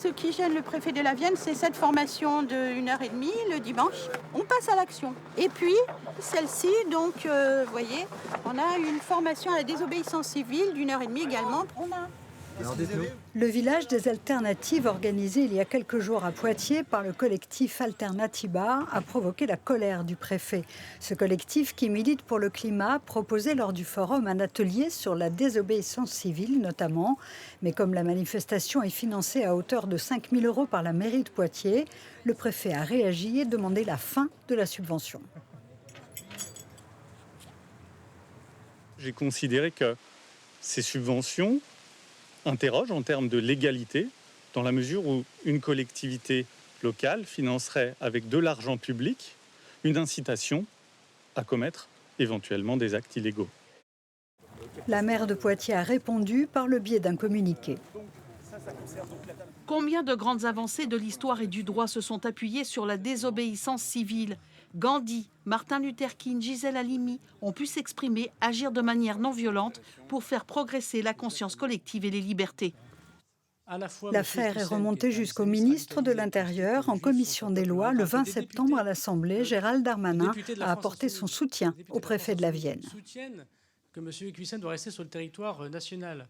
Ce qui gêne le préfet de la Vienne, c'est cette formation de 1h30 le dimanche. On passe à l'action. Et puis, celle-ci, donc, vous voyez, on a une formation à la désobéissance civile d'1h30 également. Le village des alternatives organisé il y a quelques jours à Poitiers par le collectif Alternatiba a provoqué la colère du préfet. Ce collectif qui milite pour le climat proposait lors du forum un atelier sur la désobéissance civile notamment. Mais comme la manifestation est financée à hauteur de 5 000 € par la mairie de Poitiers, le préfet a réagi et demandé la fin de la subvention. J'ai considéré que ces subventions interroge en termes de légalité, dans la mesure où une collectivité locale financerait avec de l'argent public une incitation à commettre éventuellement des actes illégaux. La maire de Poitiers a répondu par le biais d'un communiqué. Combien de grandes avancées de l'histoire et du droit se sont appuyées sur la désobéissance civile? Gandhi, Martin Luther King, Gisèle Halimi ont pu s'exprimer, agir de manière non violente pour faire progresser la conscience collective et les libertés. L'affaire est remontée jusqu'au ministre de l'Intérieur en commission des lois. Le 20 septembre à l'Assemblée, Gérald Darmanin a apporté son soutien au préfet de la Vienne. Que M. Cuissin doit rester sur le territoire national.